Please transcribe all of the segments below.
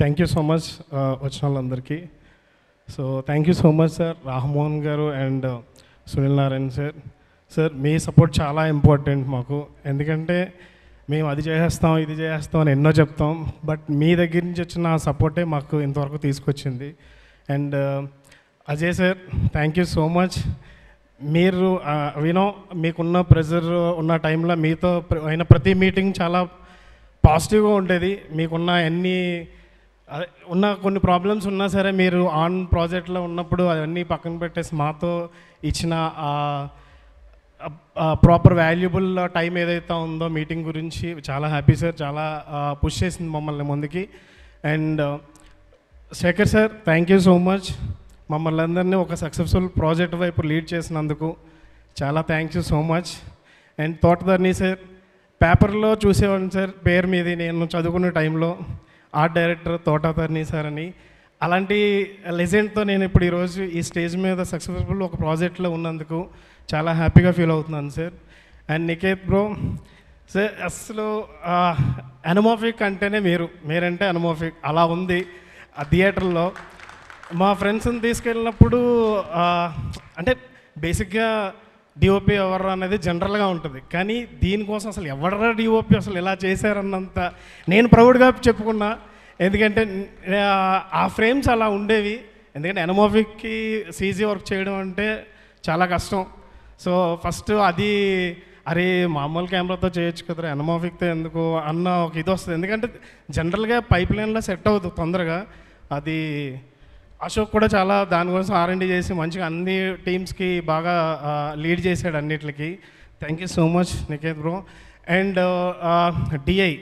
Thank you so much వచ్చిన వాళ్ళందరికీ. So thank you so much sir, Rammohan garu and Sunil Narayana sir. Sir మీ support చాలా important మాకు, ఎందుకంటే మేము అది చేసేస్తాం ఇది చేసేస్తాం అని ఎన్నో చెప్తాం, బట్ మీ దగ్గర నుంచి వచ్చిన సపోర్టే మాకు ఇంతవరకు తీసుకొచ్చింది. And Ajay sir, thank you so much. మీరు వినో మీకున్న ప్రెజర్ ఉన్న టైంలో మీతో అయిన ప్రతి మీటింగ్ చాలా పాజిటివ్గా ఉండేది. మీకున్న ఉన్న కొన్ని ప్రాబ్లమ్స్ ఉన్నా సరే మీరు ఆన్ ప్రాజెక్ట్లో ఉన్నప్పుడు అవన్నీ పక్కన పెట్టేసి మాతో ఇచ్చిన ప్రాపర్ వాల్యుబుల్ టైం ఏదైతే ఉందో మీటింగ్ గురించి చాలా హ్యాపీ సార్. చాలా పుష్ చేసింది మమ్మల్ని ముందుకి. And Shekhar sir, thank you so much. మమ్మల్ని అందరినీ ఒక సక్సెస్ఫుల్ ప్రాజెక్ట్ వైపు లీడ్ చేసినందుకు చాలా thank you so much. And Thota Tharani sir, పేపర్లో చూసేవాడిని సార్ పేరు మీది నేను చదువుకునే టైంలో, ఆర్ట్ డైరెక్టర్ తోటధర్ని సార్ అని. అలాంటి లెజెండ్తో నేను ఇప్పుడు ఈరోజు ఈ స్టేజ్ మీద సక్సెస్ఫుల్ ఒక ప్రాజెక్ట్లో ఉన్నందుకు చాలా హ్యాపీగా ఫీల్ అవుతున్నాను sir. And Niket bro sir, అసలు అనమోఫిక్ అంటేనే మీరంటే అనమోఫిక్ అలా ఉంది ఆ థియేటర్లో. మా ఫ్రెండ్స్ని తీసుకెళ్ళినప్పుడు అంటే బేసిక్గా డిఓపి ఎవరు అనేది జనరల్గా ఉంటుంది, కానీ దీనికోసం అసలు ఎవడరా డిఓపి అసలు ఇలా చేశారన్నంత నేను ప్రౌడ్గా చెప్పుకున్నా. ఎందుకంటే ఆ ఫ్రేమ్స్ అలా ఉండేవి. ఎందుకంటే అనమోఫిక్కి సీజీ వర్క్ చేయడం అంటే చాలా కష్టం. సో ఫస్ట్ అది అరే మామూలు కెమెరాతో చేయొచ్చు కదరా అనమోఫిక్తో ఎందుకు అన్న ఒక ఇది వస్తుంది. ఎందుకంటే జనరల్గా పైప్ లైన్లో సెట్ అవుతుంది తొందరగా. అది అశోక్ కూడా చాలా దానికోసం R&D చేసి మంచిగా అన్ని టీమ్స్కి బాగా లీడ్ చేశాడు అన్నిటికి. Thank you so much Niket bro. And DI,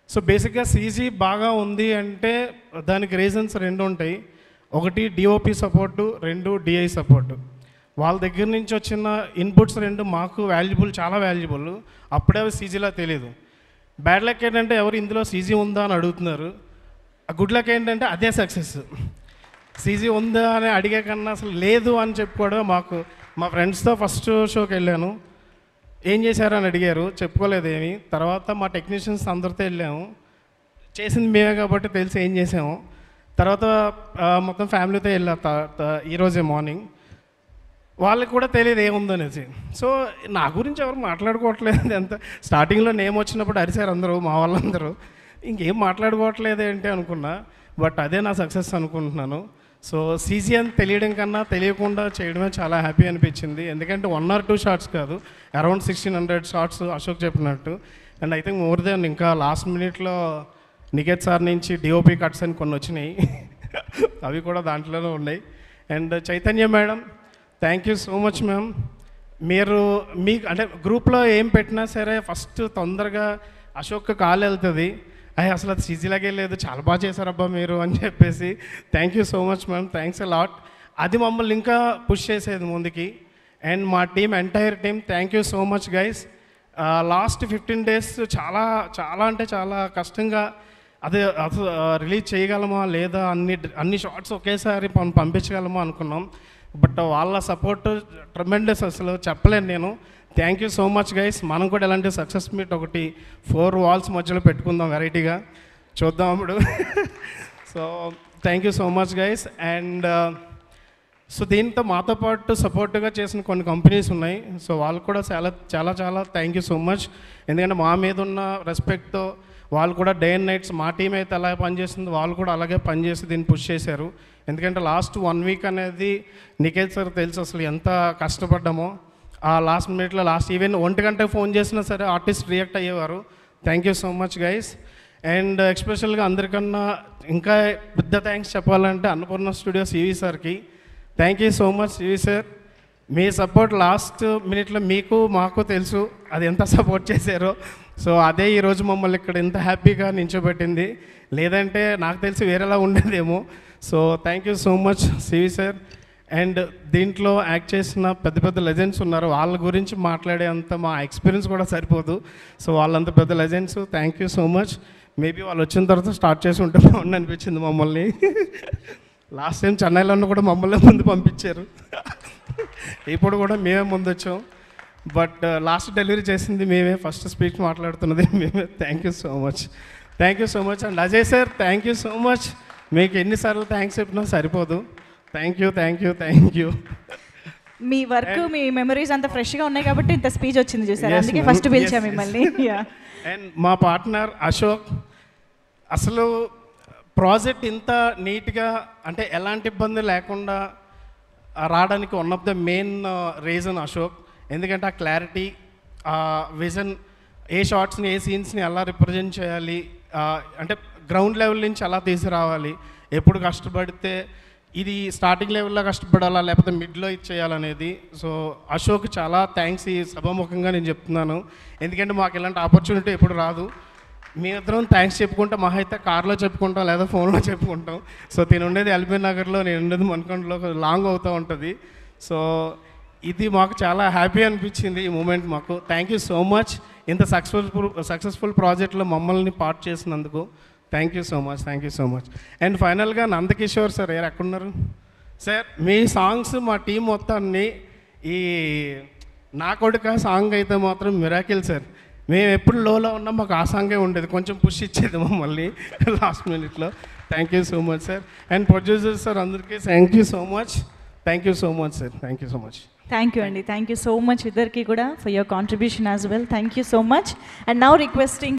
so బేసిక్గా సీజీ బాగా ఉంది అంటే దానికి రీజన్స్ రెండు ఉంటాయి. ఒకటి డిఓపి సపోర్టు, రెండు డిఐ సపోర్టు. వాళ్ళ దగ్గర నుంచి వచ్చిన ఇన్పుట్స్ రెండు మాకు వాల్యుబుల్, చాలా వాల్యుబుల్. అప్పుడే అవి సీజీలా తెలియదు. బ్యాడ్ లక్ ఏంటంటే ఎవరు ఇందులో సీజీ ఉందా అని అడుగుతున్నారు. గుడ్ లక్ ఏంటంటే అదే సక్సెస్. సీజీ ఉందా అని అడిగే కన్నా అసలు లేదు అని చెప్పుకోవడం. మాకు మా ఫ్రెండ్స్తో ఫస్ట్ షోకి వెళ్ళాను, ఏం చేశారు అని అడిగారు, చెప్పుకోలేదు ఏమి. తర్వాత మా టెక్నీషియన్స్ అందరితో వెళ్ళాము, చేసింది మేమే కాబట్టి తెలిసి ఏం చేసాము. తర్వాత మొత్తం ఫ్యామిలీతో వెళ్ళా ఈరోజే మార్నింగ్. వాళ్ళకి కూడా తెలియదు ఏముందనేసి. సో నా గురించి ఎవరు మాట్లాడుకోవట్లేదు. ఎంత స్టార్టింగ్లో నేమ్ వచ్చినప్పుడు అరిసారు అందరూ, మా వాళ్ళందరూ, ఇంకేం మాట్లాడుకోవట్లేదు ఏంటి అనుకున్నా. బట్ అదే నా సక్సెస్ అనుకుంటున్నాను. సో సీజీ అని తెలియడం కన్నా తెలియకుండా చేయడమే చాలా హ్యాపీ అనిపించింది. ఎందుకంటే 1 or 2 షార్ట్స్ కాదు, అరౌండ్ 1600 షార్ట్స్ అశోక్ చెప్పినట్టు. And I think more than ఇంకా లాస్ట్ మినిట్లో నికేత్ సార్ నుంచి డిఓపి కట్స్ అని కొన్ని వచ్చినాయి అవి కూడా దాంట్లోనే ఉన్నాయి. And Chaitanya madam, thank you so much ma'am. మీరు మీకు అంటే గ్రూప్లో ఏం పెట్టినా సరే ఫస్ట్ తొందరగా అశోక్ కాల్ వెళ్తుంది, అసలు అది సీజీలాగే లేదు, చాలా బాగా చేశారబ్బా మీరు అని చెప్పేసి. Thank you so much ma'am, thanks a lot. అది మమ్మల్ని ఇంకా పుష్ చేసేది ముందుకి. అండ్ మా team, entire team, thank you so much guys. Last 15 days చాలా చాలా అంటే చాలా కష్టంగా అదే అసలు రిలీజ్ చేయగలమా లేదా, అన్ని షార్ట్స్ ఒకేసారి పంపించగలమా అనుకున్నాం. బట్ వాళ్ళ సపోర్ట్ ట్రెమెండస్, అసలు చెప్పలేను నేను. Thank you so much guys. మనం కూడా ఇలాంటి సక్సెస్ మీట్ ఒకటి 4 walls మధ్యలో పెట్టుకుందాం వెరైటీగా, చూద్దాం అప్పుడు. So thank you so much guys. And so దీంతో మాతో పాటు సపోర్ట్గా చేసిన కొన్ని కంపెనీస్ ఉన్నాయి. సో వాళ్ళు కూడా చాలా చాలా చాలా థ్యాంక్ యూ సో మచ్. ఎందుకంటే మా మీద ఉన్న రెస్పెక్ట్తో వాళ్ళు కూడా డే అండ్ నైట్స్, మా టీం అయితే ఎలా పనిచేస్తుందో వాళ్ళు కూడా అలాగే పనిచేసి దీన్ని పుష్ చేశారు. ఎందుకంటే లాస్ట్ 1 week అనేది నికేత్ సార్ తెలుసు అసలు ఎంత కష్టపడ్డామో. ఆ లాస్ట్ మినిట్లో ఈవెన్ 1 గంటకు ఫోన్ చేసినా సరే ఆర్టిస్ట్ రియాక్ట్ అయ్యేవారు. Thank you so much guys. And ఎస్పెషల్గా అందరికన్నా ఇంకా పెద్ద థ్యాంక్స్ చెప్పాలంటే అన్నపూర్ణ స్టూడియో సివి సార్కి. Thank you so much CV sir. మీ సపోర్ట్ లాస్ట్ మినిట్లో మీకు మాకు తెలుసు అది ఎంత సపోర్ట్ చేశారో. సో అదే ఈరోజు మమ్మల్ని ఇక్కడ ఎంత హ్యాపీగా నించోబెట్టింది, లేదంటే నాకు తెలిసి వేరేలా ఉండేదేమో. So thank you so much CV sir. And దీంట్లో యాక్ట్ చేసిన పెద్ద పెద్ద లెజెండ్స్ ఉన్నారు, వాళ్ళ గురించి మాట్లాడే అంత మా ఎక్స్పీరియన్స్ కూడా సరిపోదు. సో వాళ్ళంత పెద్ద legends, thank you so much. Maybe వాళ్ళు వచ్చిన తర్వాత స్టార్ట్ చేసి ఉంటే బాగుండి అనిపించింది మమ్మల్ని. లాస్ట్ టైం చెన్నైలో కూడా మమ్మల్ని ముందు పంపించారు, ఇప్పుడు కూడా మేమే ముందు వచ్చాం. బట్ లాస్ట్ డెలివరీ చేసింది మేమే, ఫస్ట్ స్పీచ్ మాట్లాడుతున్నది మేమే. Thank you so much. Thank you so much and Ajay sir thank you so much. మీకు ఎన్నిసార్లు థ్యాంక్స్ చెప్పినా సరిపోదు. Thank you thank you thank you. Me work me memories అంత ఫ్రెష్గా ఉన్నాయి కాబట్టి ఇంత స్పీచ్ వచ్చింది చూసారు, అందుకే ఫస్ట్ పిలిచా మిమ్మల్ని. అండ్ మా పార్ట్నర్ అశోక్, అసలు ప్రాజెక్ట్ ఇంత నీట్గా అంటే ఎలాంటి ఇబ్బంది లేకుండా రావడానికి one of the main reason Ashok. ఎందుకంటే ఆ క్లారిటీ, ఆ విజన్, ఏ షార్ట్స్ని ఏ సీన్స్ని ఎలా రిప్రజెంట్ చేయాలి, అంటే గ్రౌండ్ లెవెల్ నుంచి ఎలా తీసుకురావాలి, ఎప్పుడు కష్టపడితే ఇది స్టార్టింగ్ లెవెల్లో కష్టపడాలా లేకపోతే మిడ్లో ఇచ్చేయాలనేది. సో అశోక్ చాలా థ్యాంక్స్ ఈ సభాముఖంగా నేను చెప్తున్నాను. ఎందుకంటే మాకు ఇలాంటి ఆపర్చునిటీ ఎప్పుడు రాదు. మీ ఇద్దరం థ్యాంక్స్ చెప్పుకుంటాం, మహా అయితే కార్లో చెప్పుకుంటాం లేదా ఫోన్లో చెప్పుకుంటాం. సో తిను ఉండేది ఎల్బీ నగర్లో, నేను ఉండేది మణికొండలో, లాంగ్ అవుతూ ఉంటుంది. సో ఇది మాకు చాలా హ్యాపీ అనిపించింది ఈ మూమెంట్ మాకు. థ్యాంక్ యూ సో మచ్ ఇంత సక్సెస్ఫుల్ ప్రాజెక్ట్లో మమ్మల్ని పార్ట్ చేసినందుకు. Thank you so much, thank you so much. And ఫైనల్గా నందకిషోర్ సార్ ఎక్కడున్నారు సార్? మీ సాంగ్స్ మా టీం మొత్తాన్ని, ఈ నా కొడుక సాంగ్ అయితే మాత్రం మిరాకిల్ సార్. మేము ఎప్పుడు లోలో ఉన్నాం, మాకు ఆ సాంగే ఉండేది, కొంచెం పుష్ ఇచ్చేది మమ్మల్ని లాస్ట్ మినిట్లో. Thank you so much sir. And producer sir అందరికీ thank you so much. Thank you so much sir. Thank you so much. Thank you అండి. థ్యాంక్ యూ సో మచ్ ఇద్దరికి కూడా for your contribution as well. Thank you so much. And now requesting